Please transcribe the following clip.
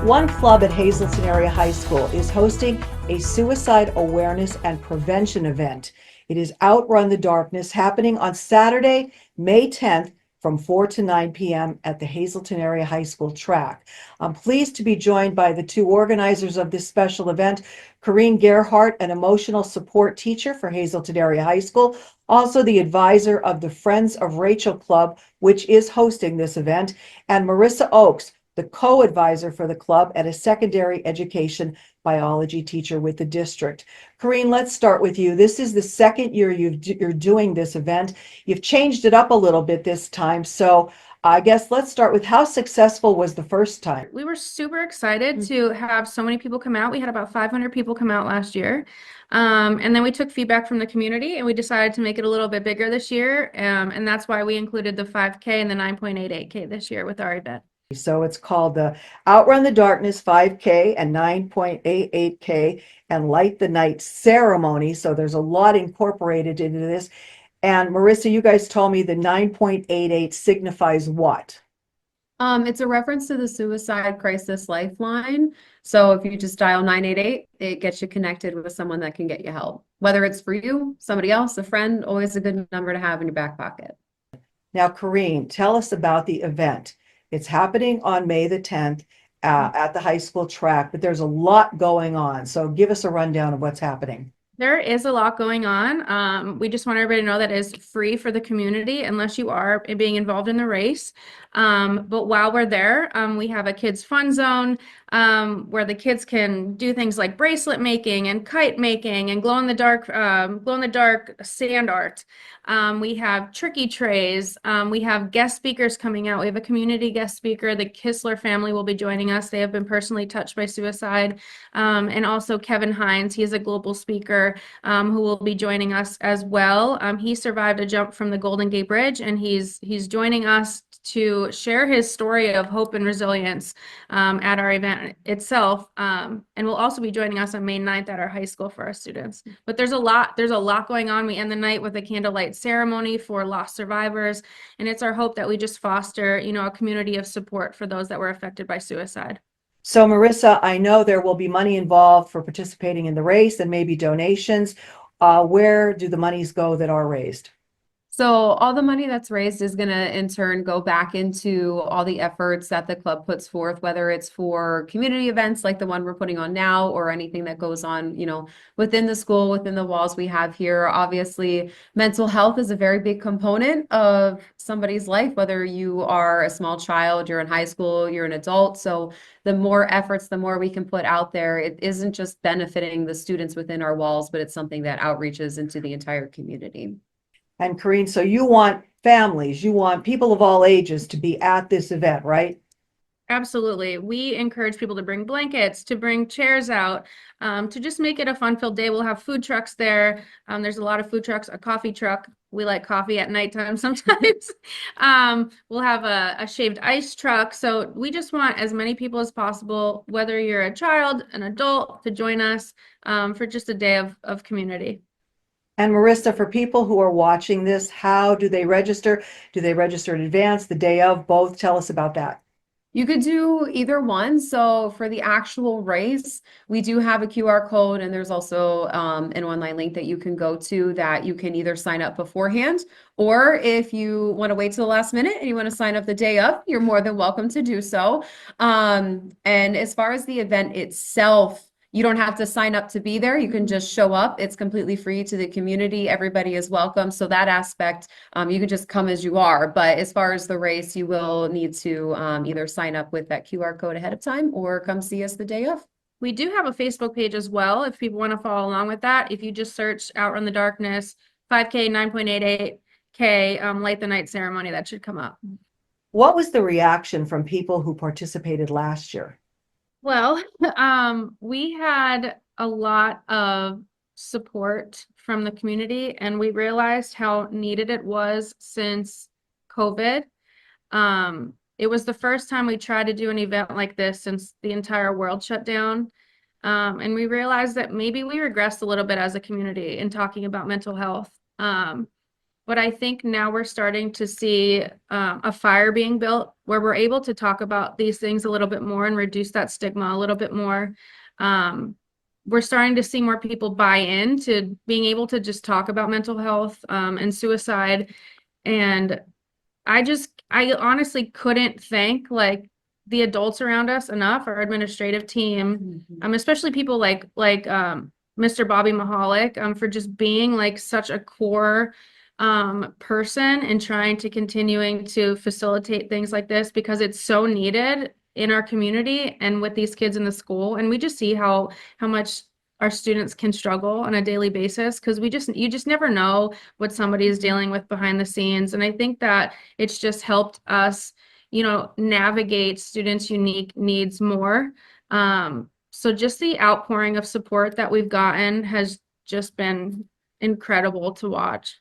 One club at Hazleton Area High School is hosting a suicide awareness and prevention event. It is Outrun the Darkness, happening on Saturday, May 10th from 4 to 9 p.m. at the Hazleton Area High School track. I'm pleased to be joined by the two organizers of this special event, Corinne Gerhart, an emotional support teacher for Hazleton Area High School, also the advisor of the Friends of Rachel Club, which is hosting this event, and Marissa Oakes, the co-advisor for the club and a secondary education biology teacher with the district. Corinne, let's start with you. This is the second year you're doing this event. You've changed it up a little bit this time. So I guess let's start with how successful was the first time? We were super excited to have so many people come out. We had about 500 people come out last year. And then we took feedback from the community and we decided to make it a little bit bigger this year. And that's why we included the 5K and the 9.88K this year with our event. So it's called the Outrun the Darkness 5K and 9.88K and Light the Night ceremony. So there's a lot incorporated into this. And Marissa, you guys told me the 9.88 signifies what? It's a reference to the Suicide Crisis Lifeline. So if you just dial 988, it gets you connected with someone that can get you help. Whether it's for you, somebody else, a friend, always a good number to have in your back pocket. Now, Corinne, tell us about the event. It's happening on May the 10th at the high school track, but there's a lot going on. So give us a rundown of what's happening. There is a lot going on. We just want everybody to know that it is free for the community unless you are being involved in the race. But while we're there, we have a kids fun zone where the kids can do things like bracelet making and kite making and glow in the dark sand art. We have tricky trays. We have guest speakers coming out. We have a community guest speaker. The Kistler family will be joining us. They have been personally touched by suicide. And also Kevin Hines, he is a global speaker who will be joining us as well. He survived a jump from the Golden Gate Bridge, and he's joining us to share his story of hope and resilience at our event itself. And will also be joining us on May 9th at our high school for our students. But there's a lot going on. We end the night with a candlelight ceremony for lost survivors. And it's our hope that we just foster, a community of support for those that were affected by suicide. So Marissa, I know there will be money involved for participating in the race and maybe donations. Where do the monies go that are raised? So all the money that's raised is going to in turn go back into all the efforts that the club puts forth, whether it's for community events like the one we're putting on now or anything that goes on, within the school, within the walls we have here. Obviously, mental health is a very big component of somebody's life, whether you are a small child, you're in high school, you're an adult. So the more efforts, the more we can put out there. It isn't just benefiting the students within our walls, but it's something that outreaches into the entire community. And Corinne, so you want families, you want people of all ages to be at this event, right? Absolutely. We encourage people to bring blankets, to bring chairs out, to just make it a fun-filled day. We'll have food trucks there. There's a lot of food trucks, a coffee truck. We like coffee at nighttime sometimes. We'll have a shaved ice truck. So we just want as many people as possible, whether you're a child, an adult, to join us for just a day of community. And Marissa, for people who are watching this, how do they register? Do they register in advance, the day of, both? Tell us about that. You could do either one. So for the actual race, we do have a QR code, and there's also an online link that you can go to that you can either sign up beforehand, or if you want to wait till the last minute and you want to sign up the day of, you're more than welcome to do so. And as far as the event itself, you don't have to sign up to be there. You can just show up. It's completely free to the community. Everybody is welcome. So that aspect, you can just come as you are. But as far as the race, you will need to either sign up with that QR code ahead of time or come see us the day of. We do have a Facebook page as well if people want to follow along with that. If you just search Outrun the Darkness, 5K, 9.88K, Light the Night ceremony, that should come up. What was the reaction from people who participated last year? Well, we had a lot of support from the community, and we realized how needed it was since COVID. It was the first time we tried to do an event like this since the entire world shut down. And we realized that maybe we regressed a little bit as a community in talking about mental health. But I think now we're starting to see a fire being built where we're able to talk about these things a little bit more and reduce that stigma a little bit more. We're starting to see more people buy into being able to just talk about mental health and suicide. And I honestly couldn't thank like the adults around us enough, our administrative team, especially people like Mr. Bobby Mahalik, for just being like such a core person and trying to continuing to facilitate things like this because it's so needed in our community and with these kids in the school. And we just see how much our students can struggle on a daily basis because you just never know what somebody is dealing with behind the scenes. And I think that it's just helped us, navigate students' unique needs more. So just the outpouring of support that we've gotten has just been incredible to watch.